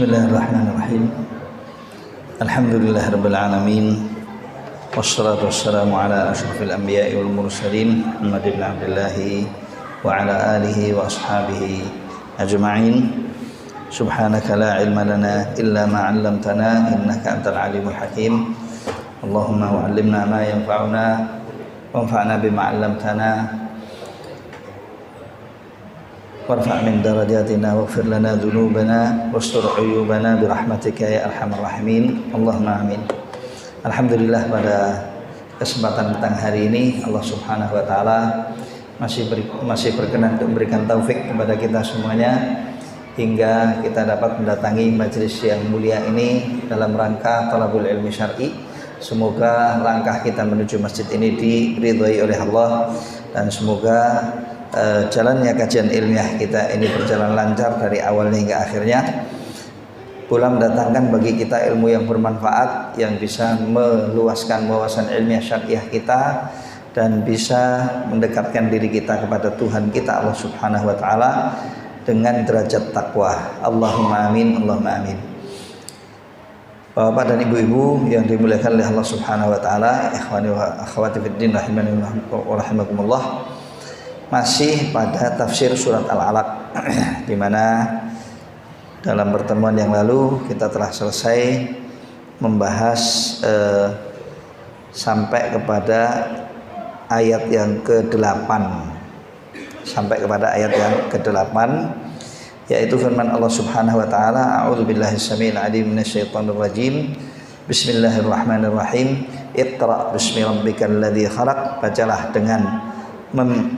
Bismillahirrahmanirrahim. Alhamdulillahirabbil alamin. Wassalatu wassalamu ala asyrafil anbiya'i wal mursalin Muhammad ibn Abdullah wa ala alihi wa ashabihi ajma'in. Subhanaka la ilma lana illa ma 'allamtana innaka antal alimul hakim. Allahumma wa'allimna ma yanfa'una wanfa'na bima 'allamtana. Warfa' min darajatina waghfir lana dzunubana wastur 'uyubana birahmatika ya arhamar rahimin. Allahumma amin. Alhamdulillah, pada kesempatan petang hari ini Allah Subhanahu wa taala masih berkenan untuk memberikan taufik kepada kita semuanya hingga kita dapat mendatangi majelis yang mulia ini dalam rangka talabul ilmi syar'i. Semoga langkah kita menuju masjid ini diridhai oleh Allah dan semoga jalannya kajian ilmiah kita ini berjalan lancar dari awalnya hingga akhirnya, pula mendatangkan bagi kita ilmu yang bermanfaat yang bisa meluaskan wawasan ilmiah syariah kita dan bisa mendekatkan diri kita kepada Tuhan kita Allah Subhanahu wa taala dengan derajat takwa. Allahumma amin, Allahumma amin. Bapak dan ibu-ibu yang dimuliakan oleh Allah Subhanahu wa taala, ikhwani wa akhwati fid din rahimani wa rahimakumullah. Masih pada tafsir surat Al-Alaq, di mana dalam pertemuan yang lalu kita telah selesai membahas sampai kepada ayat yang ke-8, yaitu firman Allah Subhanahu wa taala, a'udzubillahi samiil 'aliim minasyaitonir rajim. Bismillahirrahmanirrahim. Iqra bismi rabbikal ladzi khalaq. Bacalah dengan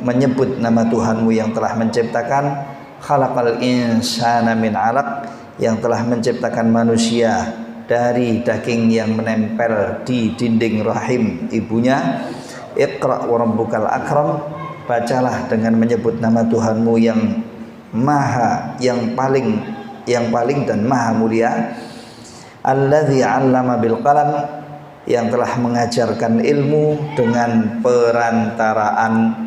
menyebut nama Tuhanmu yang telah menciptakan. Khalaqal insana min 'alaq, yang telah menciptakan manusia dari daging yang menempel di dinding rahim ibunya. Iqra wa rabbukal akram. Bacalah dengan menyebut nama Tuhanmu yang paling dan maha mulia. Alladzi 'allama bil qalam, yang telah mengajarkan ilmu dengan perantaraan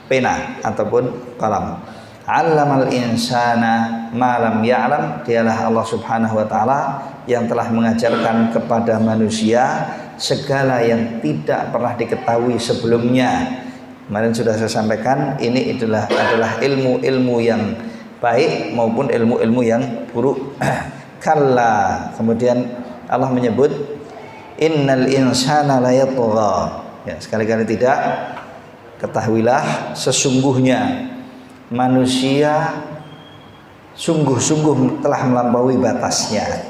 pena ataupun qalam. 'Allamal insana ma lam ya'lam, dialah Allah Subhanahu wa taala yang telah mengajarkan kepada manusia segala yang tidak pernah diketahui sebelumnya. Kemarin sudah saya sampaikan, ini adalah ilmu-ilmu yang baik maupun ilmu-ilmu yang buruk. Kalla, kemudian Allah menyebut innal insana layatgha. Ya, sekali-kali tidak, ketahuilah sesungguhnya manusia sungguh-sungguh telah melampaui batasnya.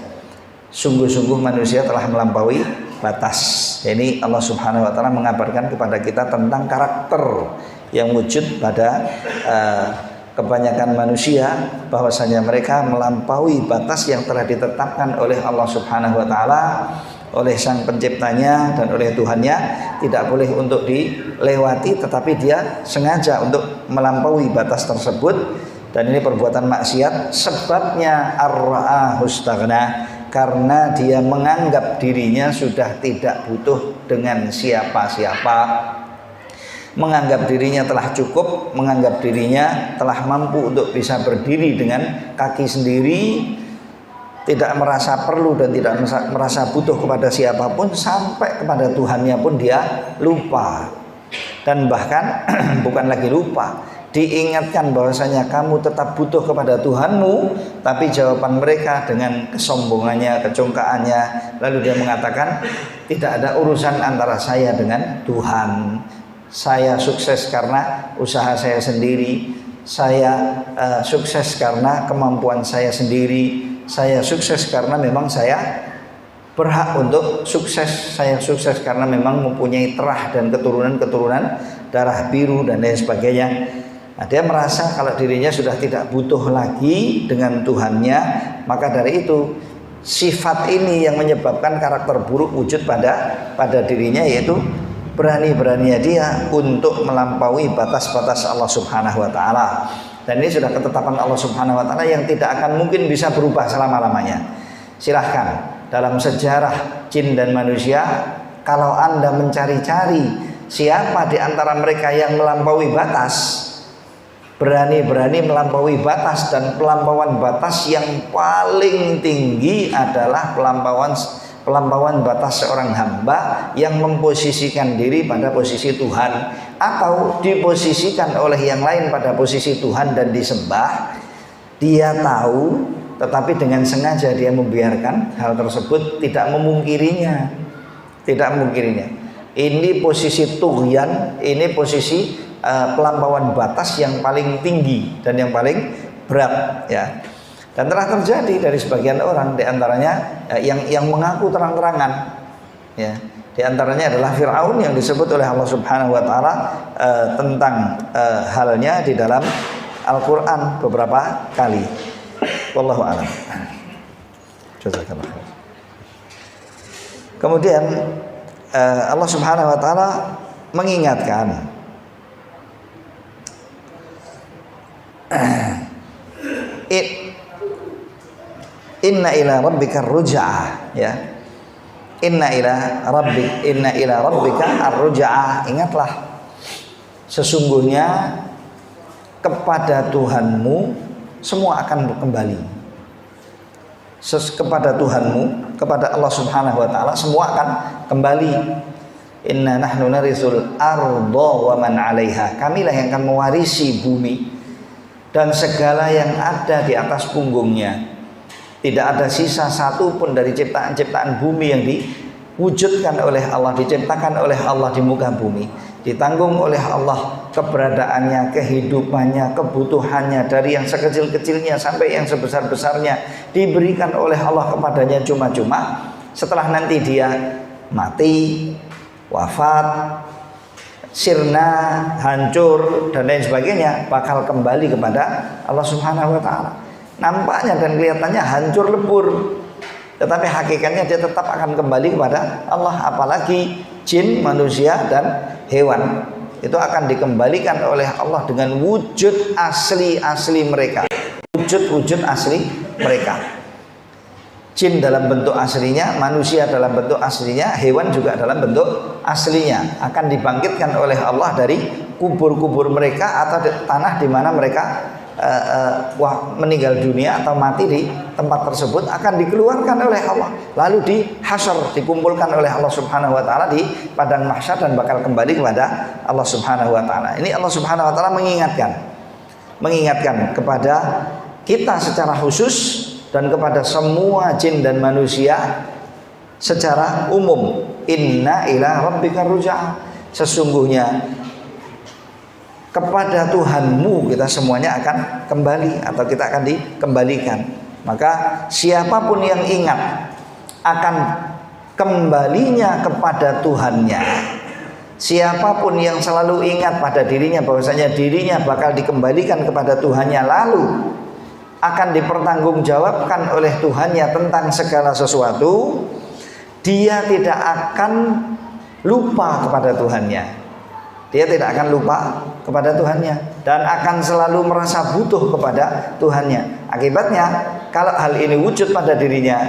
Sungguh-sungguh manusia telah melampaui batas. Ini Allah Subhanahu wa taala mengabarkan kepada kita tentang karakter yang wujud pada kebanyakan manusia, bahwasanya mereka melampaui batas yang telah ditetapkan oleh Allah Subhanahu wa taala, oleh sang penciptanya dan oleh Tuhannya. Tidak boleh untuk dilewati, tetapi dia sengaja untuk melampaui batas tersebut. Dan ini perbuatan maksiat, sebabnya ar-ra'ahu istaghna, karena dia menganggap dirinya sudah tidak butuh dengan siapa-siapa, menganggap dirinya telah cukup, menganggap dirinya telah mampu untuk bisa berdiri dengan kaki sendiri, tidak merasa perlu dan tidak merasa butuh kepada siapapun, sampai kepada Tuhannya pun dia lupa. Dan bahkan bukan lagi lupa, diingatkan bahwasanya kamu tetap butuh kepada Tuhanmu, tapi jawaban mereka dengan kesombongannya, kecongkaannya, lalu dia mengatakan tidak ada urusan antara saya dengan Tuhan. Saya sukses karena usaha saya sendiri, saya sukses karena kemampuan saya sendiri, saya sukses karena memang saya berhak untuk sukses, saya sukses karena memang mempunyai terah dan keturunan darah biru dan lain sebagainya. Nah, dia merasa kalau dirinya sudah tidak butuh lagi dengan Tuhannya. Maka dari itu sifat ini yang menyebabkan karakter buruk wujud pada dirinya, yaitu berani-beraninya dia untuk melampaui batas-batas Allah Subhanahu wa taala. Dan ini sudah ketetapan Allah Subhanahu wa taala yang tidak akan mungkin bisa berubah selama-lamanya. Silahkan dalam sejarah jin dan manusia, kalau Anda mencari-cari siapa di antara mereka yang melampaui batas, berani-berani melampaui batas, dan pelampauan batas yang paling tinggi adalah pelampauan batas seorang hamba yang memposisikan diri pada posisi Tuhan atau diposisikan oleh yang lain pada posisi Tuhan dan disembah. Dia tahu, tetapi dengan sengaja dia membiarkan hal tersebut, tidak memungkirinya. Ini posisi tughyan, ini posisi pelampauan batas yang paling tinggi dan yang paling berat, ya. Dan telah terjadi dari sebagian orang, diantaranya yang mengaku terang-terangan, ya. Di antaranya adalah Fir'aun yang disebut oleh Allah Subhanahu Wa Taala tentang halnya di dalam Al-Quran beberapa kali. Wallahu a'lam. Jazakallah khair. Kemudian Allah Subhanahu Wa Taala mengingatkan inna ila rabbika ruj'ah, ya. Inna ila rabbika ar-ruj'ah. Ingatlah, sesungguhnya kepada Tuhanmu semua akan kembali. Kepada Tuhanmu, kepada Allah Subhanahu Wa Taala semua akan kembali. Inna nahnu narithul arda wa man 'alaiha. Kamilah yang akan mewarisi bumi dan segala yang ada di atas punggungnya. Tidak ada sisa satu pun dari ciptaan-ciptaan bumi yang diwujudkan oleh Allah, diciptakan oleh Allah di muka bumi, ditanggung oleh Allah keberadaannya, kehidupannya, kebutuhannya, dari yang sekecil-kecilnya sampai yang sebesar-besarnya diberikan oleh Allah kepadanya cuma-cuma. Setelah nanti dia mati, wafat, sirna, hancur dan lain sebagainya, bakal kembali kepada Allah Subhanahu Wa Taala. Nampaknya dan kelihatannya hancur lebur, tetapi hakikatnya dia tetap akan kembali kepada Allah. Apalagi jin, manusia dan hewan itu akan dikembalikan oleh Allah dengan wujud asli mereka, wujud asli mereka. Jin dalam bentuk aslinya, manusia dalam bentuk aslinya, hewan juga dalam bentuk aslinya akan dibangkitkan oleh Allah dari kubur-kubur mereka atau tanah di mana mereka meninggal dunia atau mati di tempat tersebut, akan dikeluarkan oleh Allah, lalu dihasyar, dikumpulkan oleh Allah Subhanahu Wa Taala di padang mahsyar dan bakal kembali kepada Allah Subhanahu Wa Taala. Ini Allah Subhanahu Wa Taala mengingatkan kepada kita secara khusus dan kepada semua jin dan manusia secara umum. Inna ila rabbika ruj'ah. Sesungguhnya kepada Tuhanmu kita semuanya akan kembali, atau kita akan dikembalikan. Maka siapapun yang ingat akan kembalinya kepada Tuhannya, siapapun yang selalu ingat pada dirinya bahwasanya dirinya bakal dikembalikan kepada Tuhannya, lalu akan dipertanggungjawabkan oleh Tuhannya tentang segala sesuatu, dia tidak akan lupa kepada Tuhannya. Dia tidak akan lupa kepada Tuhannya dan akan selalu merasa butuh kepada Tuhannya. Akibatnya, kalau hal ini wujud pada dirinya,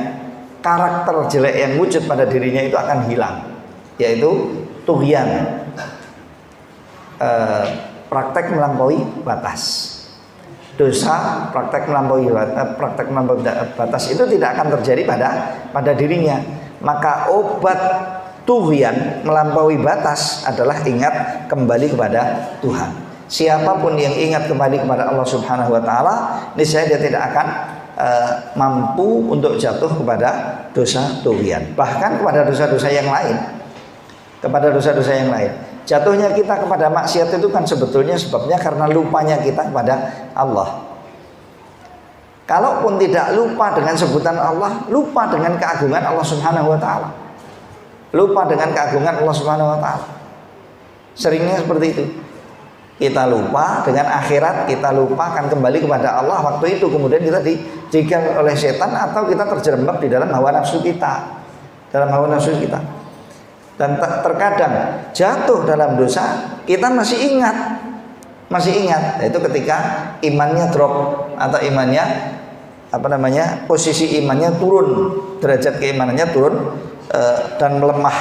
karakter jelek yang wujud pada dirinya itu akan hilang, yaitu tughyan, praktek melampaui batas. Dosa, praktek melampaui batas itu tidak akan terjadi pada dirinya. Maka obat tughyan, melampaui batas, adalah ingat kembali kepada Tuhan. Siapapun yang ingat kembali kepada Allah Subhanahu Wa Taala, niscaya dia tidak akan mampu untuk jatuh kepada dosa tughyan, bahkan kepada dosa-dosa yang lain. Jatuhnya kita kepada maksiat itu kan sebetulnya sebabnya karena lupanya kita kepada Allah. Kalaupun tidak lupa dengan sebutan Allah, lupa dengan keagungan Allah Subhanahu Wa Taala. Lupa dengan keagungan Allah Subhanahu Wa Taala. Seringnya seperti itu. Kita lupa dengan akhirat, kita lupa akan kembali kepada Allah waktu itu, kemudian kita dijegal oleh setan atau kita terjerembab di dalam hawa nafsu kita. Dan terkadang jatuh dalam dosa, kita masih ingat. Yaitu ketika imannya drop atau posisi imannya turun, derajat keimanannya turun dan melemah,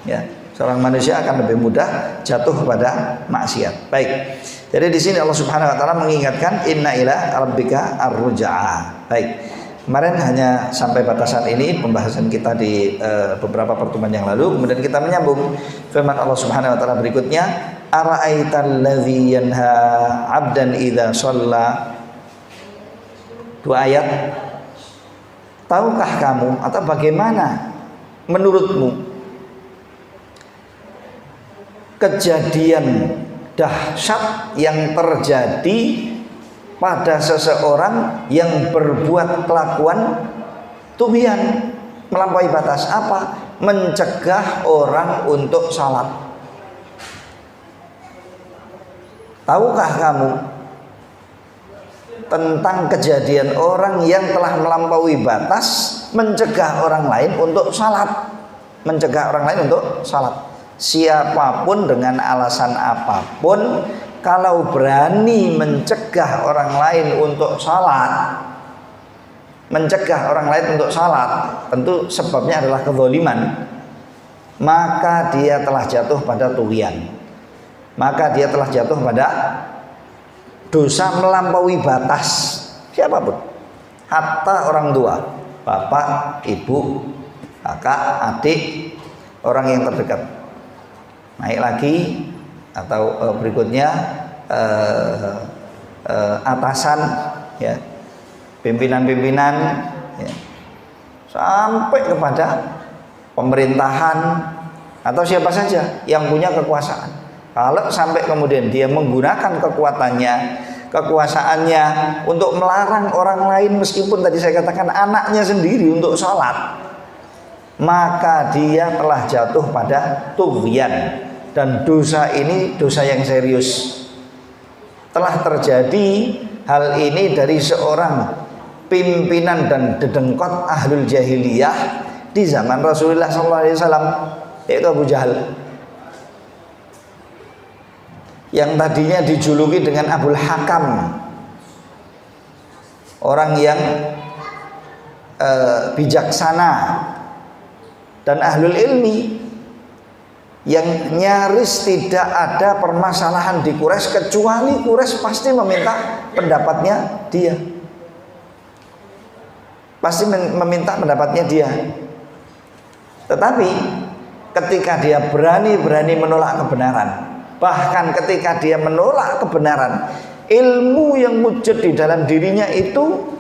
ya. Seorang manusia akan lebih mudah jatuh kepada maksiat. Baik. Jadi di sini Allah Subhanahu wa taala mengingatkan inna ila rabbika ar-ruj'a. Baik. Kemarin hanya sampai batasan ini pembahasan kita di beberapa pertemuan yang lalu. Kemudian kita menyambung firman Allah Subhanahu wa taala berikutnya, ara'aital ladzi yanha 'abdan idza shalla. Dua ayat. Tahukah kamu atau bagaimana menurutmu kejadian dahsyat yang terjadi pada seseorang yang berbuat kelakuan tughyan, melampaui batas? Apa? Mencegah orang untuk salat. Tahukah kamu tentang kejadian orang yang telah melampaui batas mencegah orang lain untuk salat? Mencegah orang lain untuk salat. Siapapun dengan alasan apapun, kalau berani mencegah orang lain untuk salat, mencegah orang lain untuk salat, tentu sebabnya adalah kezaliman, maka dia telah jatuh pada tughyan, maka dia telah jatuh pada dosa melampaui batas. Siapapun, hatta orang tua, bapak, ibu, kakak, adik, orang yang terdekat. Naik lagi atau berikutnya atasan, ya, pimpinan-pimpinan, ya, sampai kepada pemerintahan atau siapa saja yang punya kekuasaan. Kalau sampai kemudian dia menggunakan kekuasaannya untuk melarang orang lain, meskipun tadi saya katakan anaknya sendiri untuk sholat, maka dia telah jatuh pada tughyan. Dan dosa ini dosa yang serius. Telah terjadi hal ini dari seorang pimpinan dan dedengkot ahlul jahiliyah di zaman Rasulullah SAW, yaitu Abu Jahal, yang tadinya dijuluki dengan Abul Hakam, orang yang bijaksana dan ahlul ilmi, yang nyaris tidak ada permasalahan di Quraisy kecuali Quraisy pasti meminta pendapatnya dia, pasti meminta pendapatnya dia. Tetapi ketika dia berani menolak kebenaran, bahkan ketika dia menolak kebenaran, ilmu yang wujud di dalam dirinya itu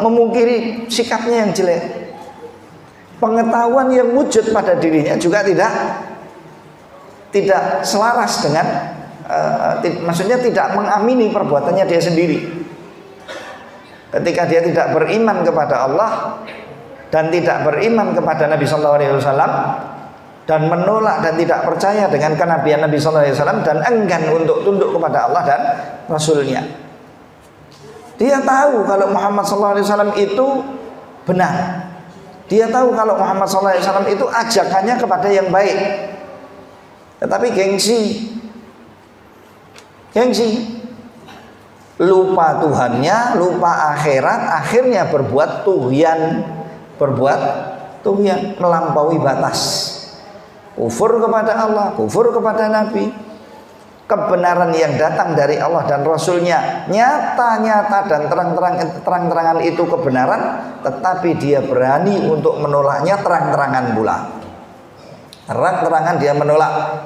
memungkiri sikapnya yang jelek. Pengetahuan yang wujud pada dirinya juga tidak selaras dengan maksudnya tidak mengamini perbuatannya dia sendiri. Ketika dia tidak beriman kepada Allah dan tidak beriman kepada Nabi Sallallahu Alaihi Wasallam dan menolak dan tidak percaya dengan kenabian Nabi Sallallahu Alaihi Wasallam dan enggan untuk tunduk kepada Allah dan Rasulnya, dia tahu kalau Muhammad Sallallahu Alaihi Wasallam itu benar. Dia tahu kalau Muhammad SAW itu ajakannya kepada yang baik. Tetapi gengsi, lupa Tuhannya, lupa akhirat, akhirnya berbuat tughyan, melampaui batas. Kufur kepada Allah, kufur kepada Nabi. Kebenaran yang datang dari Allah dan Rasulnya nyata-nyata dan terang-terangan itu kebenaran, tetapi dia berani untuk menolaknya terang-terangan pula. Terang-terangan dia menolak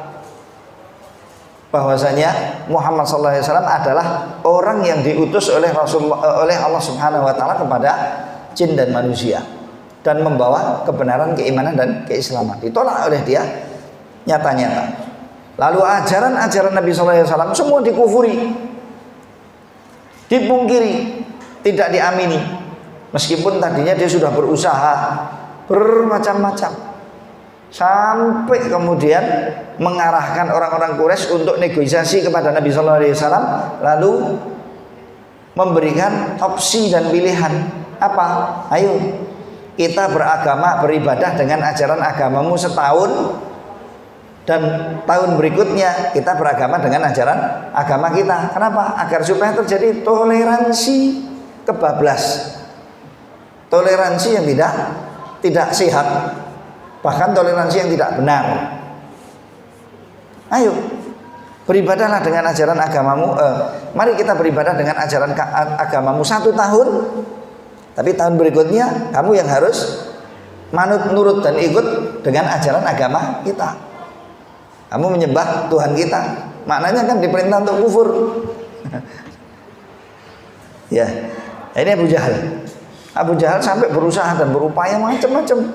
bahwasanya Muhammad SAW adalah orang yang diutus oleh Allah Subhanahu Wa Taala kepada jin dan manusia dan membawa kebenaran, keimanan dan keislaman. Ditolak oleh dia nyata-nyata. Lalu ajaran-ajaran Nabi SAW semua dikufuri, dipungkiri, tidak diamini. Meskipun tadinya dia sudah berusaha bermacam-macam, sampai kemudian mengarahkan orang-orang Quraisy untuk negosiasi kepada Nabi SAW, lalu memberikan opsi dan pilihan. Apa? Ayo kita beragama, beribadah dengan ajaran agamamu setahun, dan tahun berikutnya kita beragama dengan ajaran agama kita. Kenapa? Agar supaya terjadi toleransi kebablas, toleransi yang tidak sehat. bahkan toleransi yang tidak benar. Ayo beribadahlah dengan ajaran agamamu. Mari kita beribadah dengan ajaran agamamu 1 tahun, tapi tahun berikutnya kamu yang harus manut, nurut dan ikut dengan ajaran agama kita. Kamu menyembah Tuhan kita, maknanya kan diperintah untuk kufur. Ya, ini Abu Jahal. Abu Jahal sampai berusaha dan berupaya macam-macam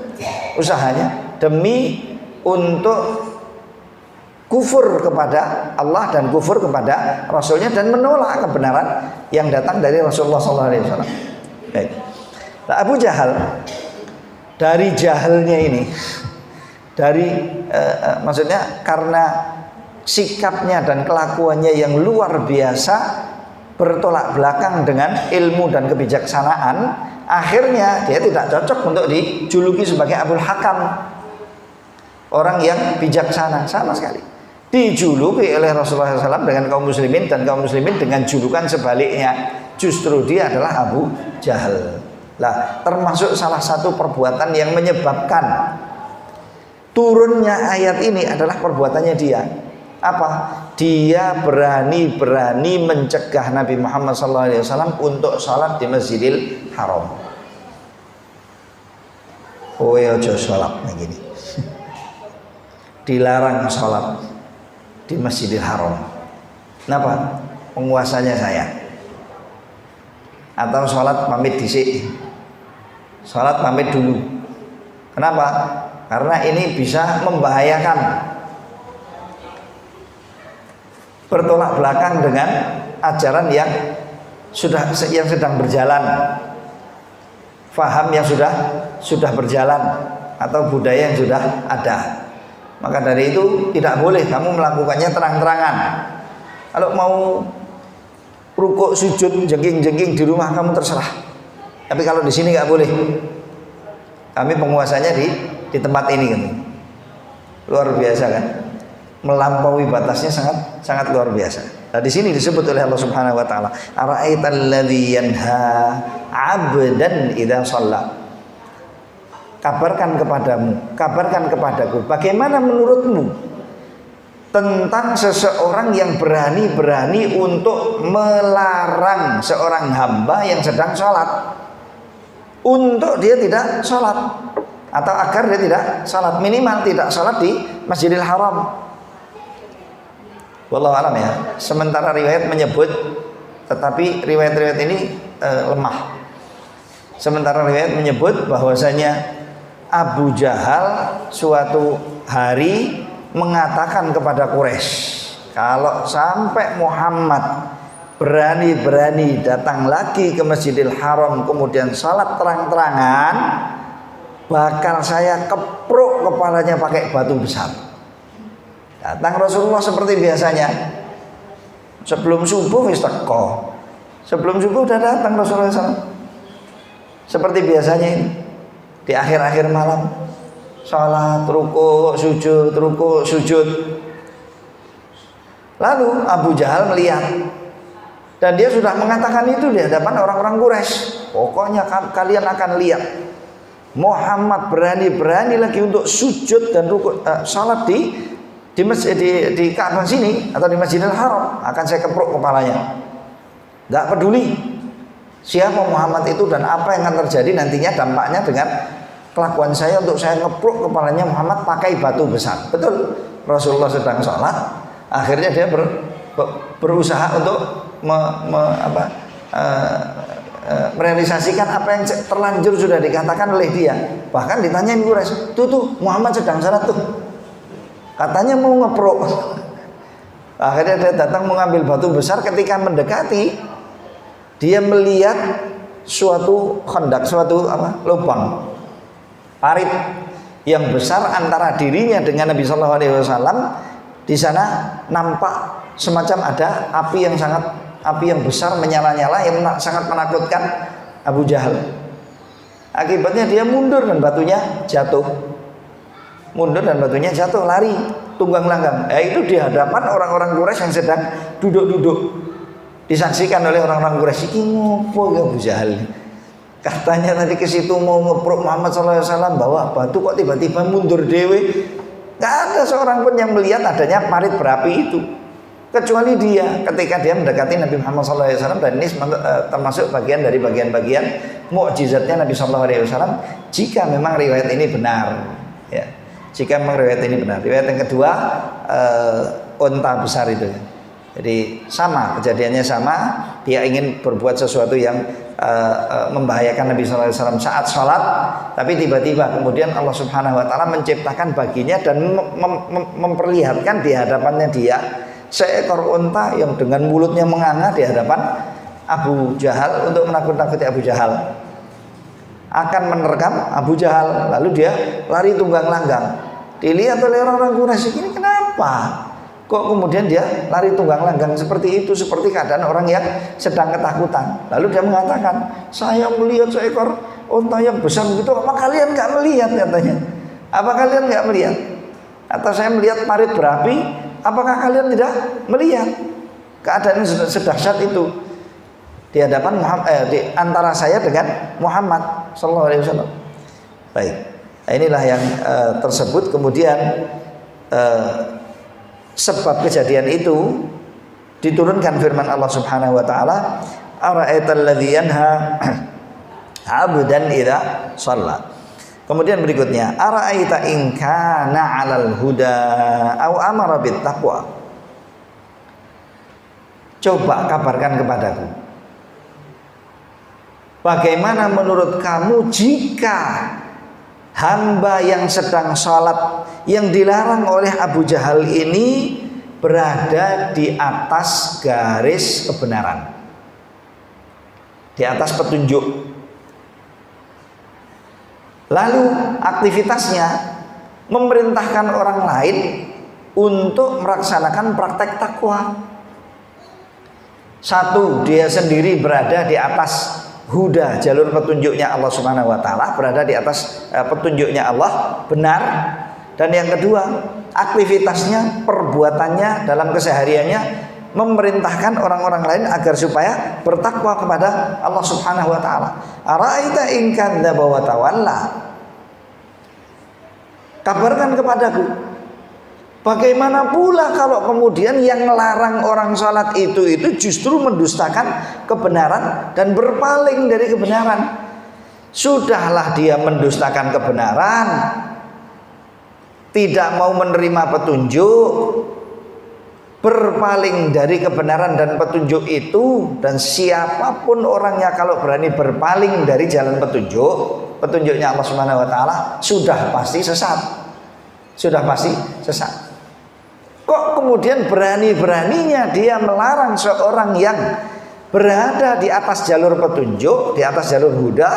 usahanya demi untuk kufur kepada Allah dan kufur kepada Rasulnya dan menolak kebenaran yang datang dari Rasulullah SAW. Baik. Nah, Abu Jahal dari jahalnya ini, maksudnya karena sikapnya dan kelakuannya yang luar biasa, bertolak belakang dengan ilmu dan kebijaksanaan, akhirnya dia tidak cocok untuk dijuluki sebagai Abul Hakam, orang yang bijaksana sama sekali. Dijuluki oleh Rasulullah SAW dengan kaum muslimin, dan kaum muslimin dengan julukan sebaliknya, justru dia adalah Abu Jahal. Lah, termasuk salah satu perbuatan yang menyebabkan turunnya ayat ini adalah perbuatannya dia. Apa? Dia berani mencegah Nabi Muhammad SAW untuk sholat di Masjidil Haram. Oh ya, ojo sholat begini. Dilarang sholat di Masjidil Haram. Kenapa? Penguasanya saya. Atau sholat pamit disik. Sholat pamit dulu. Kenapa? Karena ini bisa membahayakan. Bertolak belakang dengan ajaran yang sedang berjalan, faham yang sudah berjalan, atau budaya yang sudah ada. Maka dari itu tidak boleh kamu melakukannya terang-terangan. Kalau mau rukuk, sujud, jengking-jengking di rumah kamu terserah. Tapi kalau di sini nggak boleh. Kami penguasanya di tempat ini kan. Luar biasa kan? Melampaui batasnya sangat luar biasa. Nah, di sini disebut oleh Allah Subhanahu wa taala, ara'aital ladzi yanha 'abdan idza shalla. Kabarkan kepadaku, bagaimana menurutmu tentang seseorang yang berani untuk melarang seorang hamba yang sedang sholat untuk dia tidak sholat, atau agar dia tidak sholat, minimal tidak sholat di Masjidil Haram. Wallahu alam ya. Sementara riwayat menyebut, tetapi riwayat-riwayat ini lemah. Sementara riwayat menyebut bahwasanya Abu Jahal suatu hari mengatakan kepada Quraisy, kalau sampai Muhammad berani datang lagi ke Masjidil Haram kemudian salat terang-terangan, bakal saya kepruk kepalanya pakai batu besar. Datang Rasulullah seperti biasanya, sebelum subuh wis teko. Sebelum subuh udah datang Rasulullah SAW. Seperti biasanya ini. Di akhir-akhir malam salat, rukuk, sujud. Lalu Abu Jahal melihat, dan dia sudah mengatakan itu di hadapan orang-orang Quraisy. Pokoknya kalian akan lihat Muhammad berani lagi untuk sujud dan rukuk, salat di masjid di Ka'bah sini atau di Masjidil Haram, akan saya kepruk kepalanya. Enggak peduli siapa Muhammad itu dan apa yang akan terjadi nantinya dampaknya dengan kelakuan saya, untuk saya ngepruk kepalanya Muhammad pakai batu besar. Betul, Rasulullah sedang sholat, akhirnya dia berusaha untuk merealisasikan apa yang terlanjur sudah dikatakan oleh dia. Bahkan ditanyain Quraisy, tuh Muhammad sedang sholat tuh, katanya mau ngepruk. Akhirnya dia datang mengambil batu besar. Ketika mendekati, dia melihat suatu khandak, suatu lubang parit yang besar antara dirinya dengan Nabi Shallallahu Alaihi Wasallam. Di sana nampak semacam ada api yang besar menyala-nyala yang sangat menakutkan Abu Jahal. Akibatnya dia mundur dan batunya jatuh. Lari tunggang langgang. Itu di hadapan orang-orang Quraisy yang sedang duduk-duduk. Disaksikan oleh orang-orang Quraisy. Ini ngopo ya Abu Jahal? Katanya tadi ke situ mau ngeprok Muhammad SAW bawa batu, kok tiba-tiba mundur dewe. Gak ada seorang pun yang melihat adanya parit berapi itu, kecuali dia ketika dia mendekati Nabi Muhammad SAW. Dan ini termasuk bagian dari bagian-bagian mukjizatnya Nabi SAW. Jika memang riwayat ini benar, ya. Jika memang riwayat ini benar. Riwayat yang kedua, unta besar itu. Jadi sama, kejadiannya sama. Dia ingin berbuat sesuatu yang membahayakan Nabi SAW saat sholat, tapi tiba-tiba kemudian Allah Subhanahu Wa Taala menciptakan baginya dan memperlihatkan di hadapannya dia seekor unta yang dengan mulutnya menganga di hadapan Abu Jahal untuk menakut-nakuti Abu Jahal. Akan menerkam Abu Jahal, lalu dia lari tunggang langgang. Dilihat oleh orang-orang Quraisy, ini kenapa? Kok kemudian dia lari tunggang langgang seperti itu, seperti keadaan orang yang sedang ketakutan. Lalu dia mengatakan, saya melihat seekor unta yang besar begitu. Apa kalian nggak melihat? Katanya. Apa kalian nggak melihat? Atau saya melihat parit berapi, apakah kalian tidak melihat? Keadaan sedahsyat itu di hadapan di antara saya dengan Muhammad Sallallahu Alaihi Wasallam. Baik, inilah yang tersebut. Kemudian sebab kejadian itu diturunkan firman Allah Subhanahu wa taala, ara'aital ladzi yanha 'abdan idza shalla. Kemudian berikutnya, ara'aita in kana 'alal huda aw amara bit taqwa. Coba kabarkan kepadaku, bagaimana menurut kamu jika hamba yang sedang sholat yang dilarang oleh Abu Jahal ini berada di atas garis kebenaran, di atas petunjuk, lalu aktivitasnya memerintahkan orang lain untuk melaksanakan praktek takwa. Satu, dia sendiri berada di atas huda, jalur petunjuknya Allah Subhanahu wa taala, berada di atas petunjuknya Allah benar. Dan yang kedua, aktivitasnya, perbuatannya dalam kesehariannya memerintahkan orang-orang lain agar supaya bertakwa kepada Allah Subhanahu wa taala. Ara'aita in kadzdzaba wa tawalla. Kabarkan kepadaku, bagaimana pula kalau kemudian yang melarang orang sholat itu justru mendustakan kebenaran dan berpaling dari kebenaran. Sudahlah dia mendustakan kebenaran, tidak mau menerima petunjuk, berpaling dari kebenaran dan petunjuk itu. Dan siapapun orangnya kalau berani berpaling dari jalan petunjuknya Allah Subhanahu wa taala, sudah pasti sesat. Sudah pasti sesat. Kok kemudian berani-beraninya dia melarang seorang yang berada di atas jalur petunjuk, di atas jalur huda,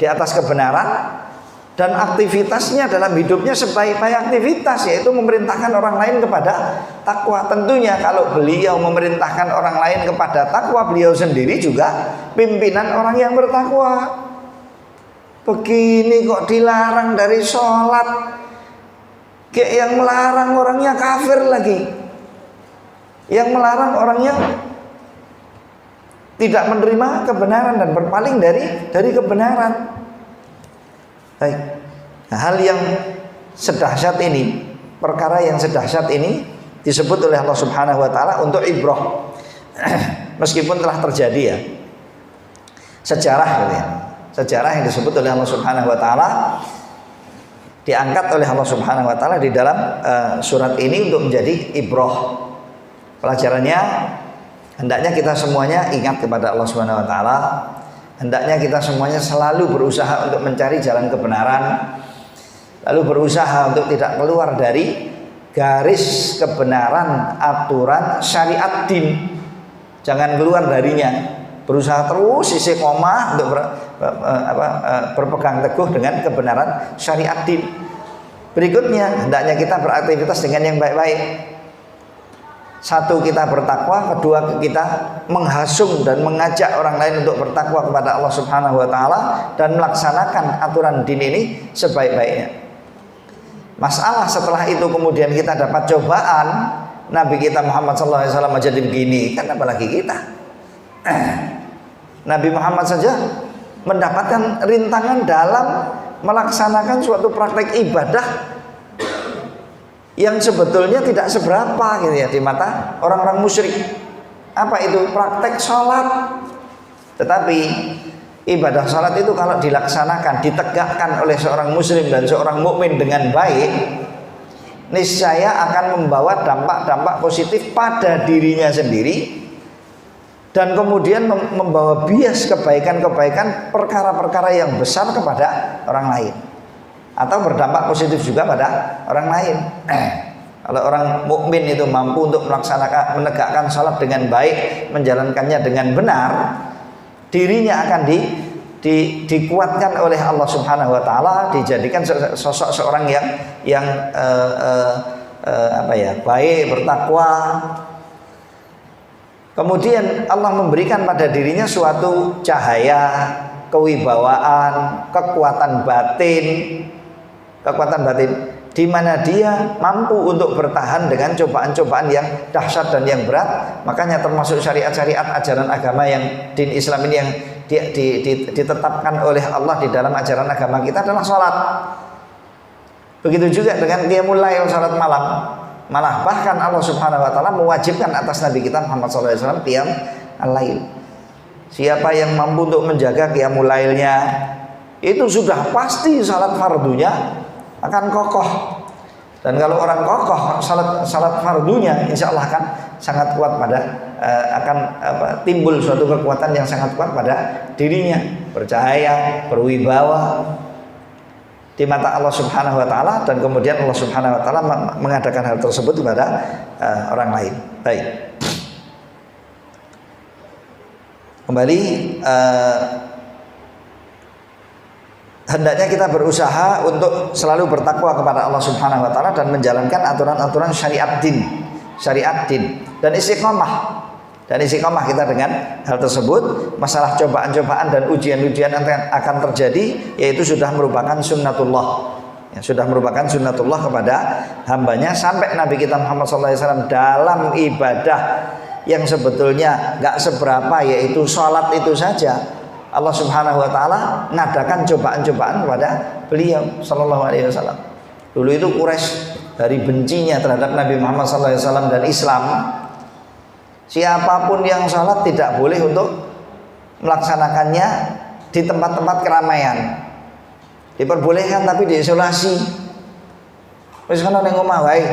di atas kebenaran, dan aktivitasnya dalam hidupnya sebaik-baik aktivitas, yaitu memerintahkan orang lain kepada takwa. Tentunya kalau beliau memerintahkan orang lain kepada takwa, beliau sendiri juga pimpinan orang yang bertakwa. Begini kok dilarang dari sholat, kayak yang melarang orangnya kafir lagi, yang melarang orangnya tidak menerima kebenaran dan berpaling dari kebenaran. Baik. Nah, hal yang sedahsyat ini, perkara yang sedahsyat ini disebut oleh Allah Subhanahu wa taala untuk ibrah. Meskipun telah terjadi ya sejarah gitu ya. Sejarah yang disebut oleh Allah Subhanahu wa taala diangkat oleh Allah Subhanahu wa taala di dalam surat ini untuk menjadi ibrah. Pelajarannya, hendaknya kita semuanya ingat kepada Allah Subhanahu wa taala. Hendaknya kita semuanya selalu berusaha untuk mencari jalan kebenaran, lalu berusaha untuk tidak keluar dari garis kebenaran, aturan syariat din. Jangan keluar darinya. Berusaha terus istiqomah untuk berpegang teguh dengan kebenaran syariat din. Berikutnya, hendaknya kita beraktivitas dengan yang baik-baik. Satu, kita bertakwa. Kedua, kita menghasung dan mengajak orang lain untuk bertakwa kepada Allah Subhanahu wa taala dan melaksanakan aturan din ini sebaik-baiknya. Masalah setelah itu kemudian kita dapat cobaan, Nabi kita Muhammad SAW jadi begini, kan apalagi kita. Nabi Muhammad saja mendapatkan rintangan dalam melaksanakan suatu praktek ibadah yang sebetulnya tidak seberapa gitu ya di mata orang-orang musyrik. Apa itu? Praktek sholat. Tetapi ibadah sholat itu kalau dilaksanakan, ditegakkan oleh seorang muslim dan seorang mukmin dengan baik, niscaya akan membawa dampak-dampak positif pada dirinya sendiri, dan kemudian membawa bias kebaikan-kebaikan, perkara-perkara yang besar kepada orang lain, atau berdampak positif juga pada orang lain. Kalau orang mukmin itu mampu untuk melaksanakan, menegakkan salat dengan baik, menjalankannya dengan benar, dirinya akan dikuatkan oleh Allah Subhanahu wa taala, dijadikan sosok seorang yang baik, bertakwa. Kemudian Allah memberikan pada dirinya suatu cahaya, kewibawaan, kekuatan batin, di mana dia mampu untuk bertahan dengan cobaan-cobaan yang dahsyat dan yang berat. Makanya termasuk syariat-syariat ajaran agama yang din Islam ini yang ditetapkan oleh Allah di dalam ajaran agama kita adalah sholat. Begitu juga dengan qiyamul lail, sholat malam. Malah bahkan Allah Subhanahu wa taala mewajibkan atas Nabi kita Muhammad SAW qiyam al-lail. Siapa yang mampu untuk menjaga qiyamul lailnya, itu sudah pasti salat fardunya akan kokoh. Dan kalau orang kokoh salat fardunya, insya Allah akan sangat kuat timbul suatu kekuatan yang sangat kuat pada dirinya, bercahaya, berwibawa di mata Allah Subhanahu wa taala, dan kemudian Allah Subhanahu wa taala mengadakan hal tersebut kepada orang lain. Baik. Kembali hendaknya kita berusaha untuk selalu bertakwa kepada Allah Subhanahu wa taala dan menjalankan aturan-aturan syariat din dan istiqomah. Dan istiqomah kita dengan hal tersebut. Masalah cobaan-cobaan dan ujian-ujian yang akan terjadi, yaitu sudah merupakan sunnatullah, sudah merupakan sunnatullah kepada hambanya. Sampai Nabi kita Muhammad SAW dalam ibadah yang sebetulnya gak seberapa, yaitu sholat itu saja, Allah Subhanahu wa taala ngadakan cobaan-cobaan kepada beliau sallallahu alaihi wasallam. Dulu itu Quraisy dari bencinya terhadap Nabi Muhammad sallallahu alaihi wasallam dan Islam, siapapun yang salat tidak boleh untuk melaksanakannya di tempat-tempat keramaian. Diperbolehkan tapi diisolasi. Wis kana ning omah wae.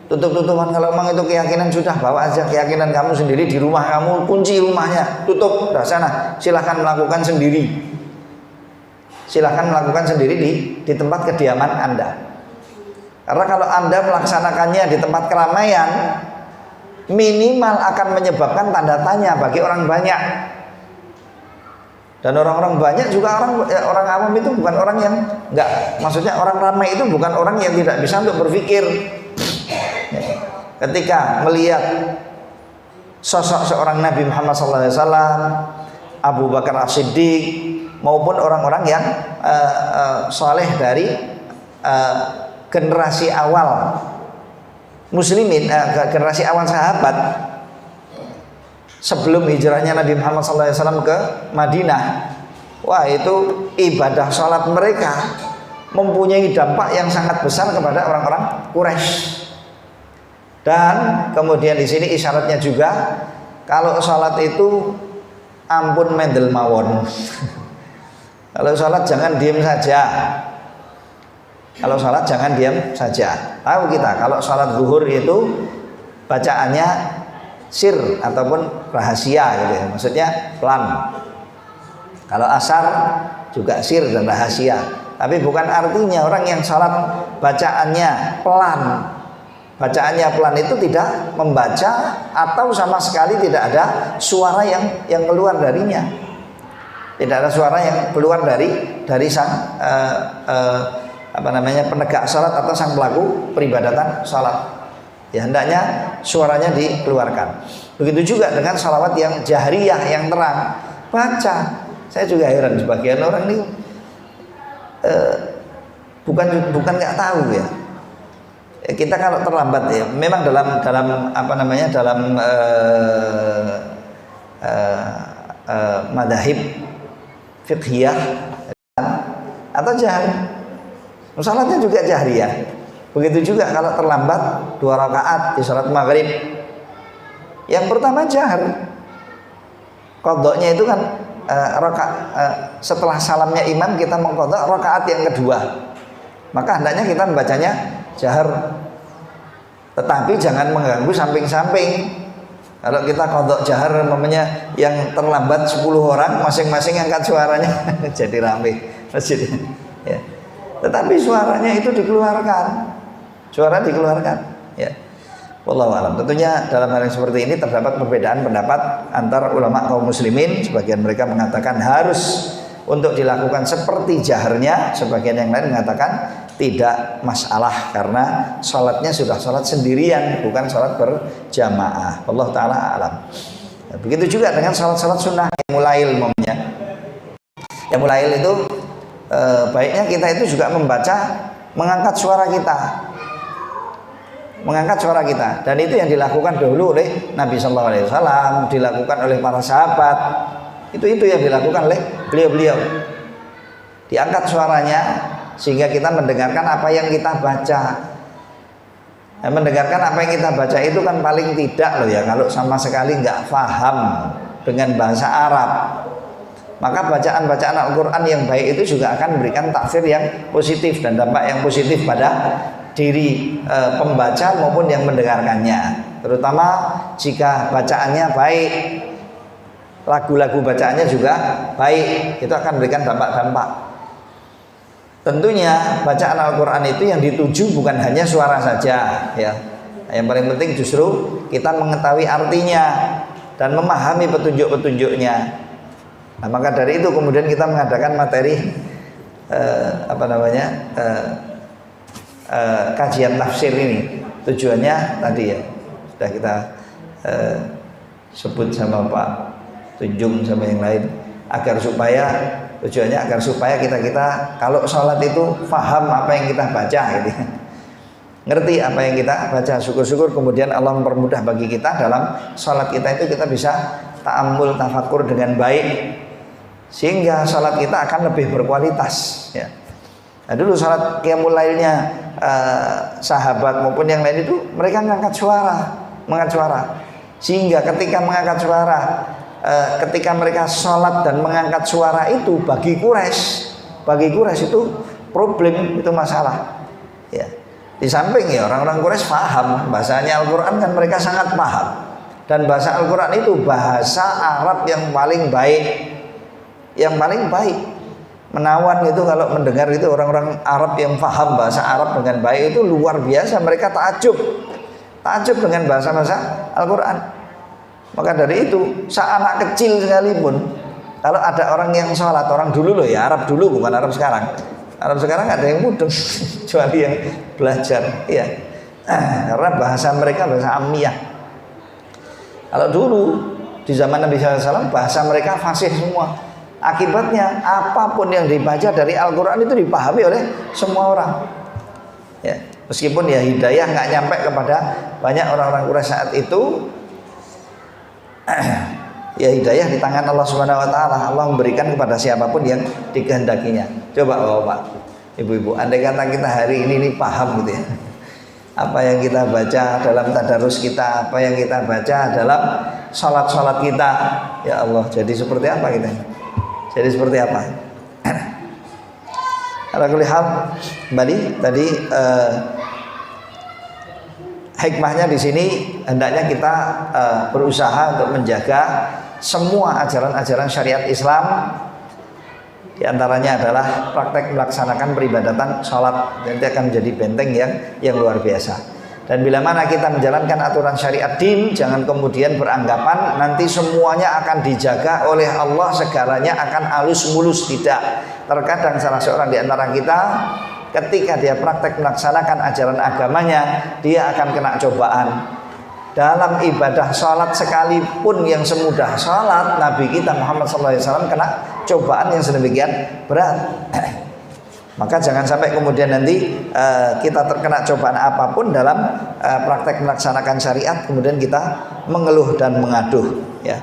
Tutup-tutupan. Kalau memang itu keyakinan, sudah bawa aja keyakinan kamu sendiri di rumah kamu, kunci rumahnya, tutup, dah sana, silahkan melakukan sendiri. Silahkan melakukan sendiri di tempat kediaman Anda. Karena kalau Anda melaksanakannya di tempat keramaian, minimal akan menyebabkan tanda tanya bagi orang banyak. Dan orang-orang banyak juga orang awam itu bukan orang yang maksudnya orang ramai itu bukan orang yang tidak bisa untuk berpikir. Ketika melihat sosok seorang Nabi Muhammad SAW, Abu Bakar As-Siddiq, maupun orang-orang yang soleh dari generasi awal muslimin, generasi awal sahabat sebelum hijrahnya Nabi Muhammad SAW ke Madinah, wah itu ibadah sholat mereka mempunyai dampak yang sangat besar kepada orang-orang Quraisy. Dan kemudian di sini isyaratnya juga, kalau sholat itu ampun mendel mawon. Kalau sholat jangan diam saja. Kalau sholat jangan diam saja. Tahu kita kalau sholat zuhur itu bacaannya sir ataupun rahasia gitu ya. Maksudnya pelan. Kalau asar juga sir dan rahasia. Tapi bukan artinya orang yang sholat bacaannya pelan. Bacaannya pelan itu tidak membaca atau sama sekali tidak ada suara yang keluar darinya. Tidak ada suara yang keluar dari sang penegak salat atau sang pelaku peribadatan salat. Ya hendaknya suaranya dikeluarkan. Begitu juga dengan salawat yang jahriyah yang terang. Baca. Saya juga heran sebagian orang ini bukan nggak tahu ya. Kita kalau terlambat ya, memang dalam madzhab fiqhiyah atau jahar. Salatnya juga jahriyah. Begitu juga kalau terlambat 2 rakaat di salat maghrib. Yang pertama jahar. Qadha'nya itu kan setelah salamnya imam kita mengqadha rakaat yang kedua. Maka hendaknya kita membacanya jahar. Tetapi jangan mengganggu samping-samping. Kalau kita qadha jahar namanya yang terlambat 10 orang masing-masing angkat suaranya jadi rame masjid. Ya. Tetapi suaranya itu dikeluarkan. Suara dikeluarkan, ya. Wallahu a'lam. Tentunya dalam hal yang seperti ini terdapat perbedaan pendapat antara ulama kaum muslimin. Sebagian mereka mengatakan harus untuk dilakukan seperti jaharnya, sebagian yang lain mengatakan tidak masalah karena sholatnya sudah sholat sendirian, bukan sholat berjamaah. Allah taala a'lam. Begitu juga dengan sholat-sholat sunnah yang mulail umumnya. Yang mulail itu baiknya kita itu juga membaca mengangkat suara kita, dan itu yang dilakukan dahulu oleh Nabi Sallallahu Alaihi Wasallam, dilakukan oleh para sahabat. Itu yang dilakukan oleh beliau. Diangkat suaranya sehingga kita mendengarkan apa yang kita baca. Mendengarkan apa yang kita baca itu kan paling tidak loh ya, kalau sama sekali nggak paham dengan bahasa Arab, maka bacaan-bacaan Al-Quran yang baik itu juga akan memberikan taksir yang positif dan dampak yang positif pada diri pembaca maupun yang mendengarkannya. Terutama jika bacaannya baik, lagu-lagu bacaannya juga baik, itu akan memberikan dampak-dampak. Tentunya bacaan Al-Quran itu yang dituju bukan hanya suara saja, ya. Yang paling penting justru kita mengetahui artinya dan memahami petunjuk-petunjuknya. Nah, maka dari itu kemudian kita mengadakan materi kajian tafsir ini. Tujuannya tadi ya sudah kita sebut sama Pak Tunjung sama yang lain, tujuannya agar supaya kita kalau sholat itu paham apa yang kita baca gitu. Ngerti apa yang kita baca. Syukur-syukur kemudian Allah mempermudah bagi kita dalam sholat kita itu kita bisa ta'ammul, tafakkur dengan baik, sehingga sholat kita akan lebih berkualitas ya. Nah, dulu sholat qiyamul lailnya sahabat maupun yang lain itu mereka mengangkat suara, sehingga ketika mengangkat suara, ketika mereka sholat dan mengangkat suara itu bagi Quraisy itu problem, itu masalah ya. Di samping ya orang-orang Quraisy paham bahasanya Al-Quran kan mereka sangat paham, dan bahasa Al-Quran itu bahasa Arab yang paling baik. Menawan itu kalau mendengar itu orang-orang Arab yang paham bahasa Arab dengan baik itu luar biasa, mereka takjub dengan bahasa-bahasa Al-Quran. Maka dari itu anak kecil sekalipun kalau ada orang yang sholat, orang dulu loh ya, Arab dulu bukan Arab sekarang. Arab sekarang ada yang mudeng kecuali yang belajar ya, karena bahasa mereka bahasa Ammiyah. Kalau dulu di zaman Nabi SAW bahasa mereka fasih semua. Akibatnya apapun yang dibaca dari Al-Quran itu dipahami oleh semua orang ya. Meskipun ya hidayah nggak nyampe kepada banyak orang-orang Quraisy saat itu, ya hidayah di tangan Allah Subhanahu Wa Taala. Allah memberikan kepada siapapun yang dikehendakinya. Coba Bapak, Ibu-ibu, andai kata kita hari ini paham gitu ya, apa yang kita baca dalam tadarus kita, apa yang kita baca dalam sholat kita, ya Allah, jadi seperti apa kita? Jadi seperti apa? Ala kulli hal, kembali tadi hikmahnya di sini hendaknya kita berusaha untuk menjaga semua ajaran-ajaran syariat Islam. Di antaranya adalah praktek melaksanakan peribadatan sholat, nanti akan menjadi benteng yang luar biasa. Dan bila mana kita menjalankan aturan syariat din, jangan kemudian beranggapan nanti semuanya akan dijaga oleh Allah, segalanya akan halus mulus. Tidak. Terkadang salah seorang di antara kita ketika dia praktek melaksanakan ajaran agamanya, dia akan kena cobaan. Dalam ibadah sholat sekalipun yang semudah sholat, Nabi kita Muhammad SAW kena cobaan yang sedemikian berat. Maka jangan sampai kemudian nanti kita terkena cobaan apapun dalam praktek melaksanakan syariat, kemudian kita mengeluh dan mengaduh ya.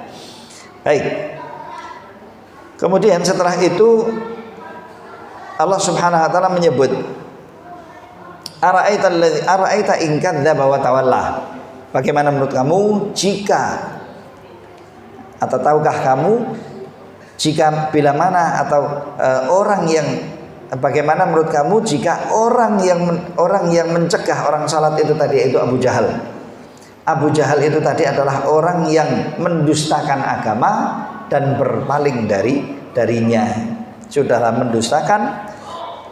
Baik. Kemudian setelah itu Allah Subhanahu wa taala menyebut ara'aita in kadzdzaba wa tawalla. Bagaimana menurut kamu jika, atau tahukah kamu jika bila mana, atau bagaimana menurut kamu jika orang yang mencegah orang salat itu tadi, yaitu Abu Jahal. Abu Jahal itu tadi adalah orang yang mendustakan agama dan berpaling darinya. Sudahlah mendustakan,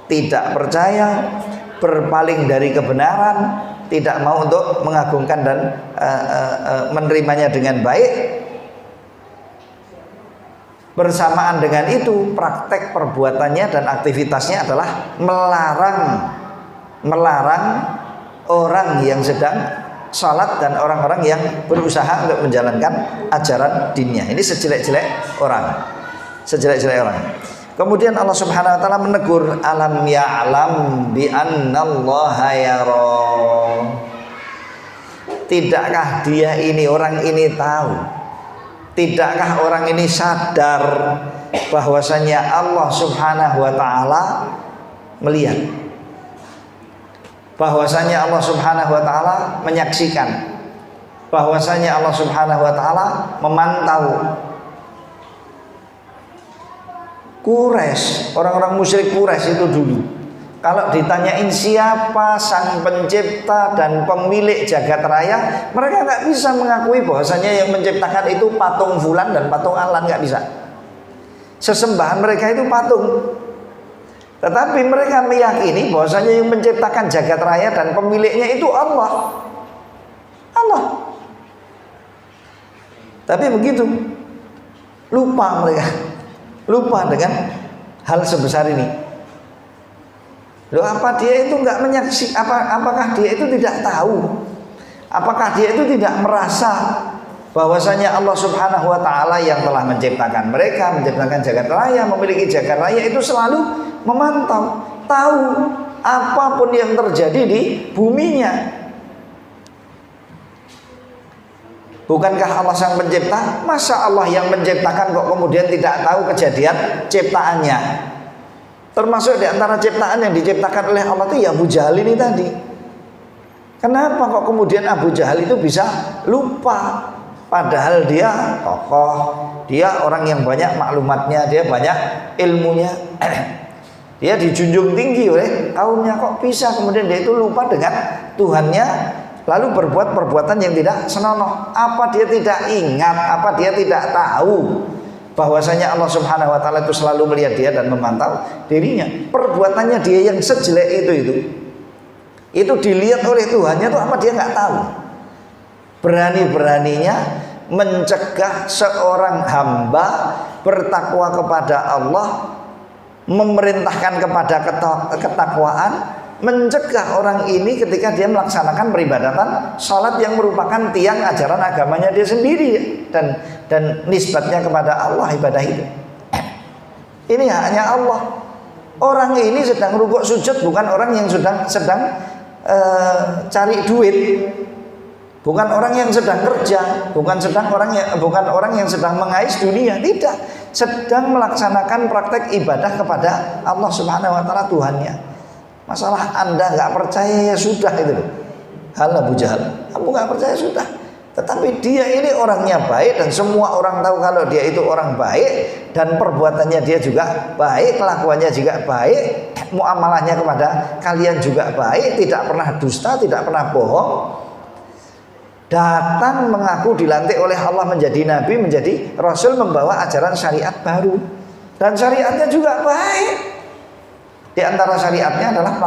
tidak percaya, berpaling dari kebenaran, tidak mau untuk mengagungkan dan menerimanya dengan baik. Bersamaan dengan itu, praktek perbuatannya dan aktivitasnya adalah melarang orang yang sedang salat dan orang-orang yang berusaha untuk menjalankan ajaran dinnya. Ini sejelek-jelek orang. Kemudian Allah Subhanahu wa taala menegur, alam ya'lam bi annallaha yara. Tidakkah dia ini, orang ini tahu? Tidakkah orang ini sadar bahwasanya Allah Subhanahu wa taala melihat? Bahwasanya Allah Subhanahu wa taala menyaksikan, bahwasanya Allah Subhanahu wa taala memantau. Quraisy, orang-orang musyrik Quraisy itu dulu, kalau ditanyain siapa sang pencipta dan pemilik jagat raya, mereka nggak bisa mengakui bahwasanya yang menciptakan itu patung fulan dan patung alan, nggak bisa. Sesembahan mereka itu patung. Tetapi mereka meyakini bahwasanya yang menciptakan jagat raya dan pemiliknya itu Allah. Tapi begitu, lupa mereka, lupa dengan hal sebesar ini. Loh, apa dia itu nggak menyaksikan? Apakah dia itu tidak tahu? Apakah dia itu tidak merasa bahwasanya Allah Subhanahu wa taala yang telah menciptakan mereka, menciptakan jagat raya, memiliki jagat raya itu selalu memantau, tahu apapun yang terjadi di buminya. Bukankah Allah sang pencipta? Masa Allah yang menciptakan kok kemudian tidak tahu kejadian ciptaannya? Termasuk di antara ciptaan yang diciptakan oleh Allah itu ya Abu Jahal ini tadi. Kenapa kok kemudian Abu Jahal itu bisa lupa? Padahal dia tokoh, dia orang yang banyak maklumatnya, dia banyak ilmunya. Dia dijunjung tinggi oleh kaumnya, kok bisa kemudian dia itu lupa dengan Tuhannya, lalu berbuat perbuatan yang tidak senonoh. Apa dia tidak ingat, apa dia tidak tahu bahwasanya Allah Subhanahu wa taala itu selalu melihat dia dan memantau dirinya. Perbuatannya dia yang sejelek itu dilihat oleh Tuhannya, itu apa dia nggak tahu? Berani-beraninya mencegah seorang hamba bertakwa kepada Allah, memerintahkan kepada ketakwaan, mencegah orang ini ketika dia melaksanakan peribadatan salat yang merupakan tiang ajaran agamanya dia sendiri dan nisbatnya kepada Allah ibadah itu. Ini hanya Allah. Orang ini sedang rukuk sujud, bukan orang yang sedang cari duit. Bukan orang yang sedang kerja, bukan orang yang sedang mengais dunia, tidak. Sedang melaksanakan praktek ibadah kepada Allah Subhanahu wa taala Tuhannya. Masalah Anda nggak percaya ya sudah itu. Hal Abu Jahal, kamu nggak percaya sudah. Tetapi dia ini orangnya baik dan semua orang tahu kalau dia itu orang baik dan perbuatannya dia juga baik, kelakuannya juga baik, muamalahnya kepada kalian juga baik, tidak pernah dusta, tidak pernah bohong. Datang mengaku dilantik oleh Allah menjadi nabi, menjadi rasul, membawa ajaran syariat baru dan syariatnya juga baik. Di antara syariatnya adalah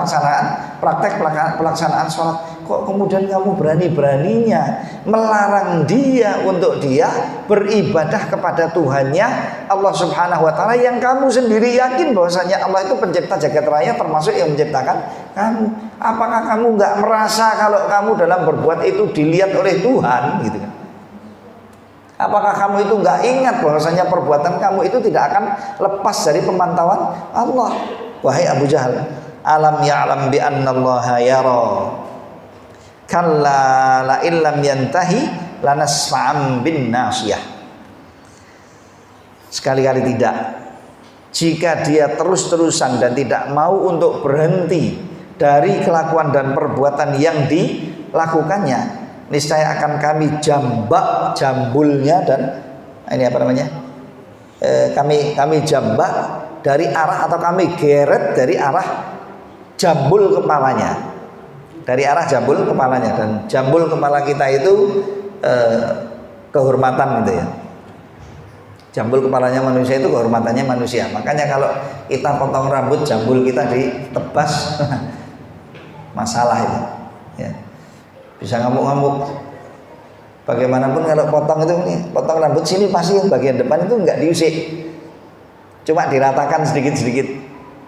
praktek pelaksanaan sholat. Kok kemudian kamu berani-beraninya melarang dia untuk dia beribadah kepada Tuhannya Allah Subhanahu wa taala yang kamu sendiri yakin bahwasanya Allah itu pencipta jagat raya, termasuk yang menciptakan kamu. Apakah kamu nggak merasa kalau kamu dalam berbuat itu dilihat oleh Tuhan, gitu kan? Apakah kamu itu nggak ingat bahwasanya perbuatan kamu itu tidak akan lepas dari pemantauan Allah? Wahai Abu Jahal, alam ya'lam bi annallaha yara. Kalla la illam yantahi lanasfa'am bin nasiyah. Sekali-kali tidak. jika dia terus-terusan dan tidak mau untuk berhenti dari kelakuan dan perbuatan yang dilakukannya, niscaya akan kami jambak jambulnya dan ini apa namanya? Kami jambak dari arah atau kami geret dari arah jambul kepalanya. Dari arah jambul kepalanya, dan jambul kepala kita itu kehormatan gitu ya. Jambul kepalanya manusia itu kehormatannya manusia. Makanya kalau kita potong rambut, jambul kita ditebas masalah itu ya. Bisa ngamuk-ngamuk. Bagaimanapun kalau potong itu nih, potong rambut sini pasti yang bagian depan itu enggak diusik, cuma diratakan sedikit-sedikit.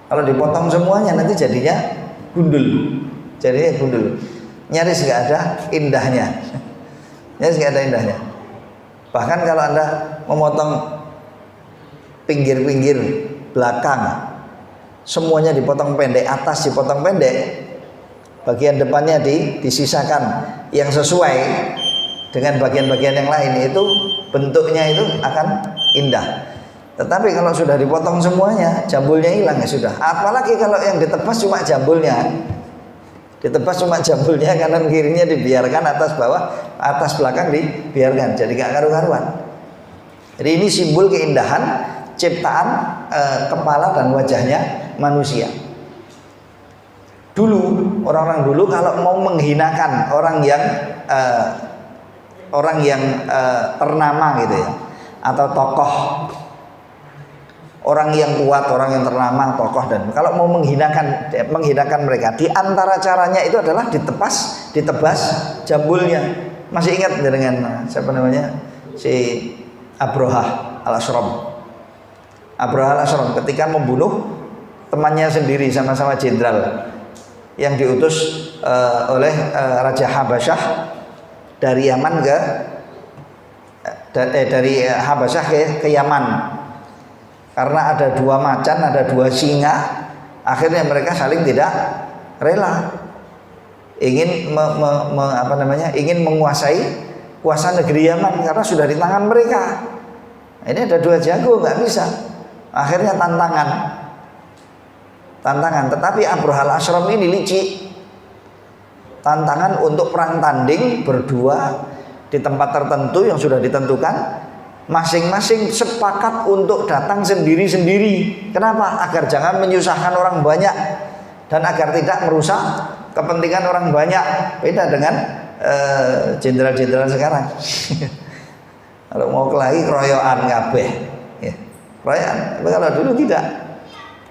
Kalau dipotong semuanya nanti jadinya gundul. Jadinya gundul, nyaris nggak ada indahnya, nyaris nggak ada indahnya. Bahkan kalau Anda memotong pinggir-pinggir belakang, semuanya dipotong pendek, atas dipotong pendek, bagian depannya disisakan yang sesuai dengan bagian-bagian yang lain, itu bentuknya itu akan indah. Tetapi kalau sudah dipotong semuanya, jambulnya hilang ya sudah. Apalagi kalau yang ditebas cuma jambulnya. Ditebas cuma jambulnya, kanan kirinya dibiarkan, atas bawah, atas belakang dibiarkan, jadi gak karu-karuan. Jadi ini simbol keindahan ciptaan kepala dan wajahnya manusia. Dulu orang-orang dulu kalau mau menghinakan orang yang ternama gitu ya, atau tokoh, orang yang kuat, orang yang ternama, tokoh, dan kalau mau menghinakan mereka, di antara caranya itu adalah ditebas jambulnya. Masih ingat dengan siapa namanya, si Abraha al-Ashram. Abraha al-Ashram ketika membunuh temannya sendiri, sama-sama jenderal yang diutus oleh Raja Habasyah dari Yaman dari Habasyah ke Yaman. Karena ada dua macan, ada dua singa, akhirnya mereka saling tidak rela, ingin ingin menguasai kuasa negeri Yaman karena sudah di tangan mereka. Ini ada dua jago, nggak bisa. Akhirnya tantangan. Tetapi Abraha al-Ashram ini licik. Tantangan untuk perang tanding berdua di tempat tertentu yang sudah ditentukan. Masing-masing sepakat untuk datang sendiri-sendiri. Kenapa? Agar jangan menyusahkan orang banyak dan agar tidak merusak kepentingan orang banyak. Beda dengan jenderal-jenderal sekarang. Kalau mau kelahi keroyokan kabeh, ya, keroyokan. Tapi kalau dulu tidak.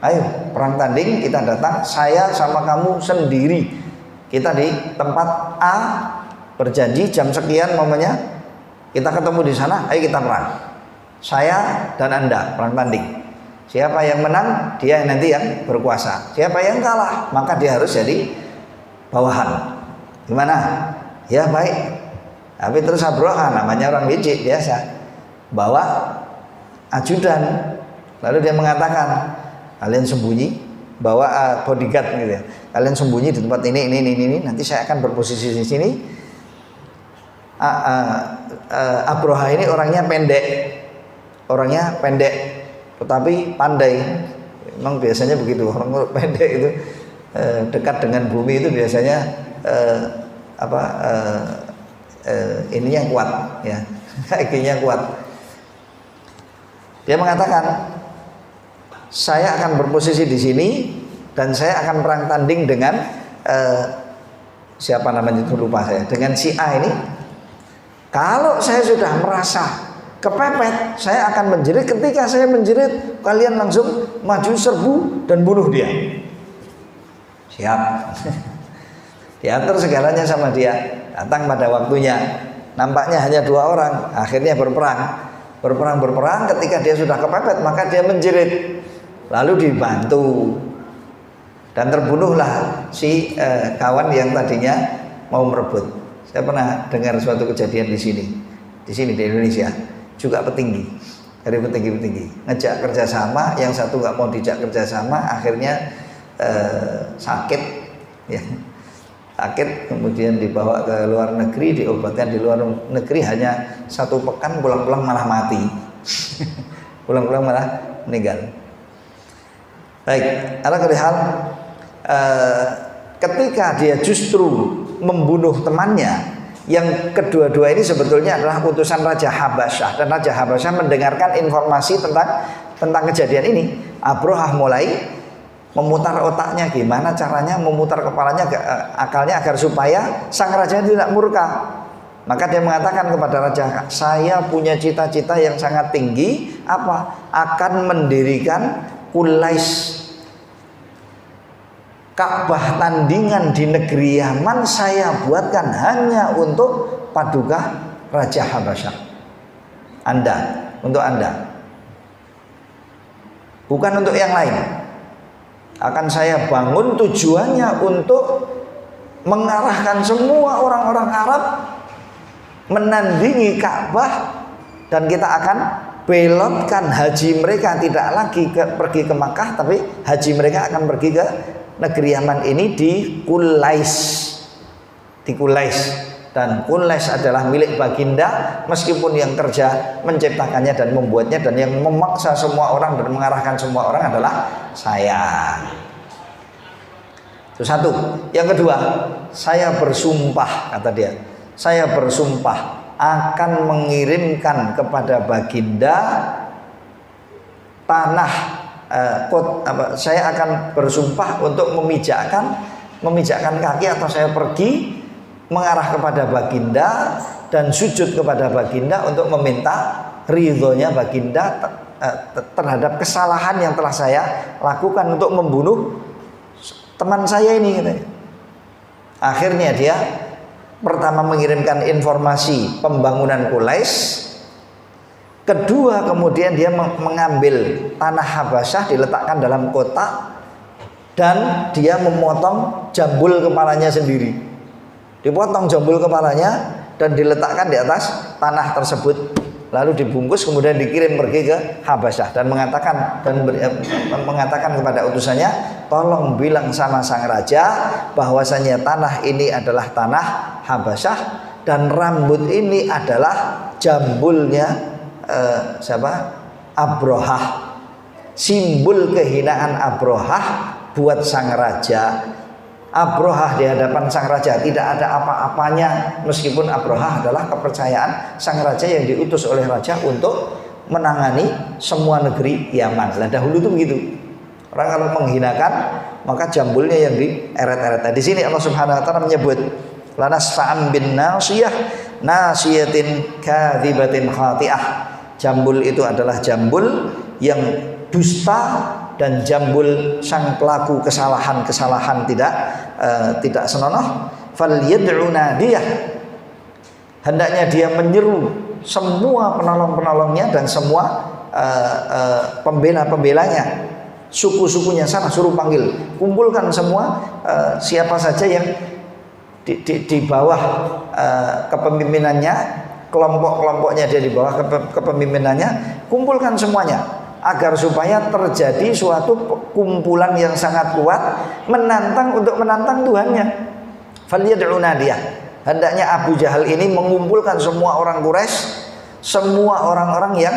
Ayo perang tanding, kita datang, saya sama kamu sendiri. Kita di tempat A, berjanji jam sekian momennya. Kita ketemu di sana, ayo kita perang. Saya dan Anda perang tanding. Siapa yang menang, dia nanti yang berkuasa. Siapa yang kalah, maka dia harus jadi bawahan. Gimana? Ya baik. Tapi terus Abraha, namanya orang licik biasa, bawa ajudan. Lalu dia mengatakan, kalian sembunyi, bawa bodyguard gitu ya. Kalian sembunyi di tempat ini. Nanti saya akan berposisi di sini. Abraha ini orangnya pendek, tetapi pandai. Memang biasanya begitu, orang pendek itu dekat dengan bumi itu biasanya ininya kuat, ya, kakinya kuat. Dia mengatakan, saya akan berposisi di sini dan saya akan perang tanding dengan siapa namanya itu lupa saya, dengan si A ini. Kalau saya sudah merasa kepepet, saya akan menjerit. Ketika saya menjerit, kalian langsung maju serbu dan bunuh dia. Siap. Diatur segalanya sama dia. Datang pada waktunya. Nampaknya hanya dua orang. Akhirnya berperang. Ketika dia sudah kepepet, maka dia menjerit. Lalu dibantu. Dan terbunuhlah si kawan yang tadinya mau merebut. Saya pernah dengar suatu kejadian di sini di Indonesia, juga petinggi, dari petinggi ngejak kerjasama, yang satu nggak mau dijak kerjasama, akhirnya sakit, ya, sakit, kemudian dibawa ke luar negeri, diobatkan di luar negeri, hanya 1 pekan, pulang-pulang malah mati, pulang-pulang malah meninggal. Baik, ala hal ketika dia justru membunuh temannya, yang kedua-dua ini sebetulnya adalah utusan Raja Habasyah, dan Raja Habasyah mendengarkan informasi tentang kejadian ini. Abrahah mulai memutar otaknya, gimana caranya memutar kepalanya, akalnya, agar supaya sang raja tidak murka. Maka dia mengatakan kepada raja, saya punya cita-cita yang sangat tinggi, apa? Akan mendirikan Qulais, Ka'bah tandingan di negeri Yaman, saya buatkan hanya untuk paduka Raja Habasyah. Untuk Anda. Bukan untuk yang lain. Akan saya bangun tujuannya untuk mengarahkan semua orang-orang Arab menandingi Ka'bah, dan kita akan belotkan haji mereka tidak lagi pergi ke Makkah, tapi haji mereka akan pergi ke negeri Yaman ini di Qulais. Dan Qulais adalah milik baginda, meskipun yang kerja menciptakannya dan membuatnya dan yang memaksa semua orang dan mengarahkan semua orang adalah saya. Itu satu. Yang kedua, saya bersumpah, kata dia, saya bersumpah akan mengirimkan kepada baginda tanah, saya akan bersumpah untuk memijakkan kaki, atau saya pergi mengarah kepada baginda dan sujud kepada baginda untuk meminta ridhonya baginda terhadap kesalahan yang telah saya lakukan untuk membunuh teman saya ini. Akhirnya dia pertama mengirimkan informasi pembangunan Qulais, kedua kemudian dia mengambil tanah Habasyah, diletakkan dalam kotak, dan dia memotong jambul kepalanya sendiri. Dipotong jambul kepalanya dan diletakkan di atas tanah tersebut, lalu dibungkus kemudian dikirim pergi ke Habasyah, dan mengatakan kepada utusannya, tolong bilang sama sang raja bahwasanya tanah ini adalah tanah Habasyah, dan rambut ini adalah jambulnya Abrahah, simbol kehinaan Abrahah buat sang raja. Abrahah di hadapan sang raja tidak ada apa-apanya, meskipun Abrahah adalah kepercayaan sang raja yang diutus oleh raja untuk menangani semua negeri Yaman. Nah, dahulu itu begitu. Orang kalau menghinakan, maka jambulnya yang dieret-eret. Nah, di sini Allah Subhanahu wa taala menyebut lanasfa'an bin nasiyah nasiyatin kadzibatin khati'ah. Jambul itu adalah jambul yang dusta dan jambul sang pelaku kesalahan tidak senonoh. Falyad'u nadiyah, hendaknya dia menyeru semua penolong-penolongnya dan semua pembela-pembelanya, suku-sukunya sana, suruh panggil, kumpulkan semua siapa saja yang di bawah kepemimpinannya, kelompok-kelompoknya dia di bawah kepemimpinannya, kumpulkan semuanya, agar supaya terjadi suatu kumpulan yang sangat kuat menantang Tuhannya. Falyad'u nadiyah, hendaknya Abu Jahal ini mengumpulkan semua orang Quraisy, semua orang-orang yang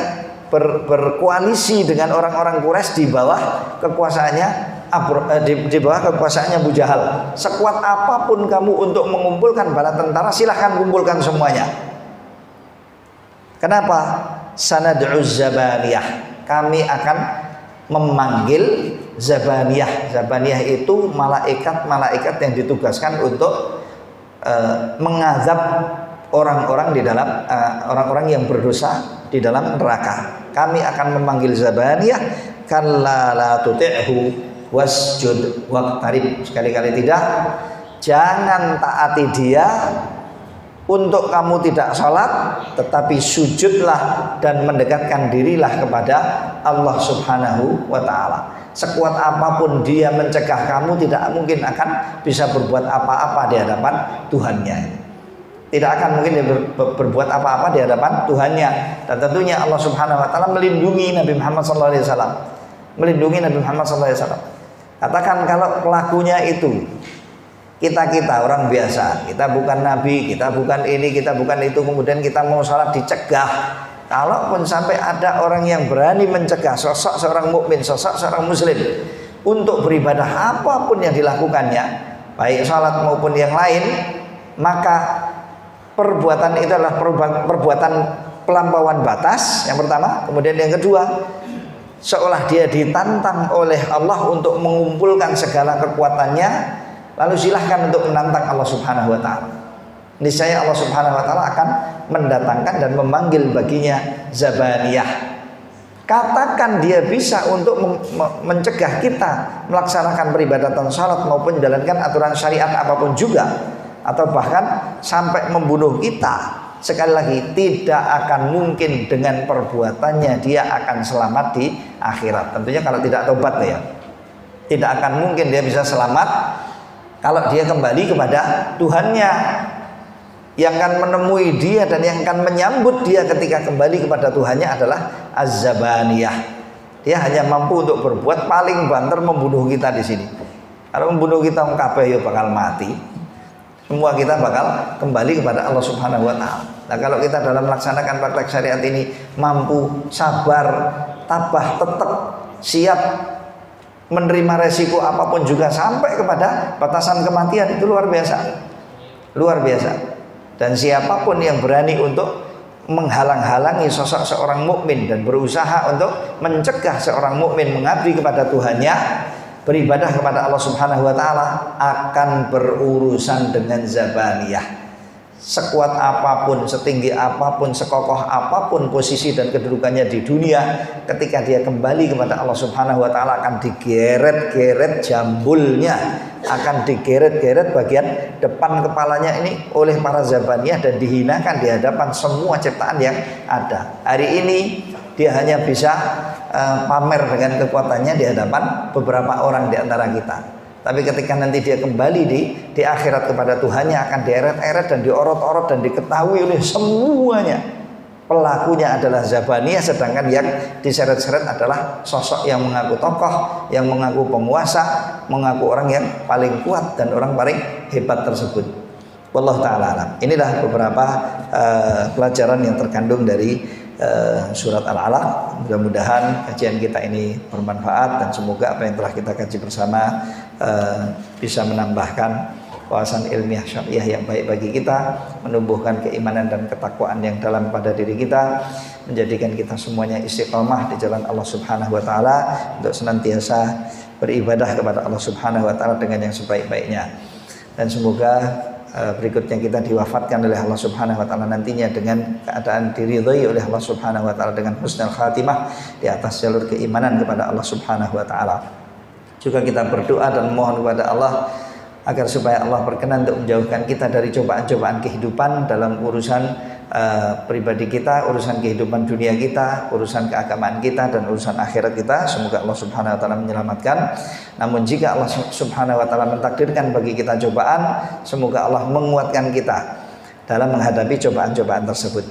berkoalisi dengan orang-orang Quraisy di bawah kekuasaannya di bawah kekuasaannya Abu Jahal. Sekuat apapun kamu untuk mengumpulkan bala tentara, silahkan kumpulkan semuanya. Kenapa? Sanad'u zabaniyah, kami akan memanggil zabaniyah. Zabaniyah itu malaikat yang ditugaskan untuk mengazab orang-orang di dalam orang-orang yang berdosa di dalam neraka. Kami akan memanggil zabaniyah, kalla la tuti'hu wasjud waqtarib, sekali-kali tidak, jangan taati dia. Untuk kamu tidak sholat, tetapi sujudlah dan mendekatkan dirilah kepada Allah Subhanahu wa ta'ala. Sekuat apapun dia mencegah kamu, tidak mungkin akan bisa berbuat apa-apa di hadapan Tuhannya. Tidak akan mungkin dia berbuat apa-apa di hadapan Tuhannya. Dan tentunya Allah Subhanahu wa ta'ala melindungi Nabi Muhammad SAW. Melindungi Nabi Muhammad SAW. Katakan kalau pelakunya itu kita orang biasa, kita bukan nabi, kita bukan ini, kita bukan itu, kemudian kita mau sholat dicegah. Kalaupun sampai ada orang yang berani mencegah sosok seorang mukmin, sosok seorang muslim untuk beribadah apapun yang dilakukannya, baik salat maupun yang lain, maka perbuatan itu adalah perbuatan pelampauan batas yang pertama. Kemudian yang kedua, seolah dia ditantang oleh Allah untuk mengumpulkan segala kekuatannya, lalu silahkan untuk menantang Allah Subhanahu wa taala. Niscaya Allah Subhanahu wa taala akan mendatangkan dan memanggil baginya zabaniyah. Katakan dia bisa untuk mencegah kita melaksanakan peribadatan salat maupun menjalankan aturan syariat apapun juga, atau bahkan sampai membunuh kita. Sekali lagi, tidak akan mungkin dengan perbuatannya dia akan selamat di akhirat. Tentunya kalau tidak tobat ya. Tidak akan mungkin dia bisa selamat kalau dia kembali kepada Tuhannya. Yang akan menemui dia dan yang akan menyambut dia ketika kembali kepada Tuhannya adalah az-zabaniyah. Dia hanya mampu untuk berbuat paling banter membunuh kita di sini. Kalau membunuh kita kabeh ya bakal mati. Semua kita bakal kembali kepada Allah Subhanahu wa taala. Nah, kalau kita dalam melaksanakan praktek syariat ini mampu sabar, tabah, tetap siap menerima resiko apapun juga sampai kepada batasan kematian, itu luar biasa. Luar biasa. Dan siapapun yang berani untuk menghalang-halangi sosok seorang mukmin dan berusaha untuk mencegah seorang mukmin mengabdi kepada Tuhannya, beribadah kepada Allah Subhanahu wa taala, akan berurusan dengan zabaniyah. Sekuat apapun, setinggi apapun, sekokoh apapun posisi dan kedudukannya di dunia, ketika dia kembali kepada Allah Subhanahu wa taala akan digeret-geret jambulnya, akan digeret-geret bagian depan kepalanya ini oleh para zabaniyah dan dihinakan di hadapan semua ciptaan yang ada. Hari ini dia hanya bisa pamer dengan kekuatannya di hadapan beberapa orang di antara kita. Tapi ketika nanti dia kembali di akhirat kepada Tuhannya, akan dieret-eret dan diorot-orot dan diketahui oleh semuanya pelakunya adalah zabaniyah, sedangkan yang diseret-seret adalah sosok yang mengaku tokoh, yang mengaku penguasa, mengaku orang yang paling kuat dan orang paling hebat tersebut. Wallahu ta'ala alam. Inilah beberapa pelajaran yang terkandung dari surat Al-Alaq. Mudah-mudahan kajian kita ini bermanfaat dan semoga apa yang telah kita kaji bersama bisa menambahkan wawasan ilmiah syariah yang baik bagi kita, menumbuhkan keimanan dan ketakwaan yang dalam pada diri kita, menjadikan kita semuanya istiqomah di jalan Allah Subhanahu wa taala untuk senantiasa beribadah kepada Allah Subhanahu wa taala dengan yang sebaik-baiknya. Dan semoga berikutnya kita diwafatkan oleh Allah Subhanahu wa taala nantinya dengan keadaan diridhai oleh Allah Subhanahu wa taala dengan husnul khatimah di atas jalur keimanan kepada Allah Subhanahu wa taala. Juga kita berdoa dan mohon kepada Allah agar supaya Allah berkenan untuk menjauhkan kita dari cobaan-cobaan kehidupan dalam urusan pribadi kita, urusan kehidupan dunia kita, urusan keagamaan kita dan urusan akhirat kita. Semoga Allah Subhanahu wa taala menyelamatkan. Namun jika Allah Subhanahu wa taala mentakdirkan bagi kita cobaan, semoga Allah menguatkan kita dalam menghadapi cobaan-cobaan tersebut.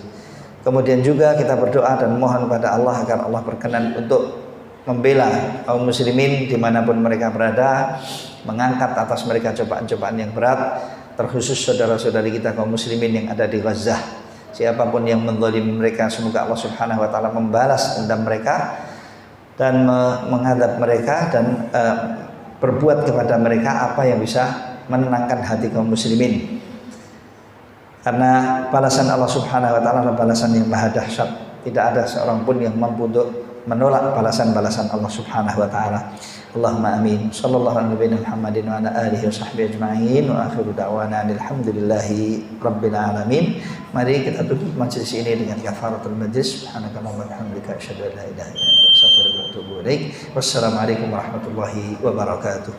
Kemudian juga kita berdoa dan mohon kepada Allah agar Allah berkenan untuk membela kaum muslimin dimanapun mereka berada, mengangkat atas mereka cobaan-cobaan yang berat, terkhusus saudara-saudari kita kaum muslimin yang ada di Gaza. Siapapun yang menzalimi mereka, semoga Allah Subhanahu wa taala membalas dendam mereka dan menghadap mereka dan berbuat kepada mereka apa yang bisa menenangkan hati kaum muslimin. Karena balasan Allah Subhanahu wa taala adalah balasan yang maha dahsyat. Tidak ada seorang pun yang mampu untuk menolak balasan-balasan Allah Subhanahu wa taala. Allahumma amin. Sallallahu alaihi Muhammadin wa ala alihi wa sahbihi ajma'in wa akhiru da'wana alhamdulillahi rabbil alamin. Mari kita tutup majelis ini dengan kafaratul majlis. Subhanakallahumma wa bihamdika asyhadu an la ilaha illa anta astaghfiruka wa atubu ilaik. Wassalamualaikum warahmatullahi wabarakatuh.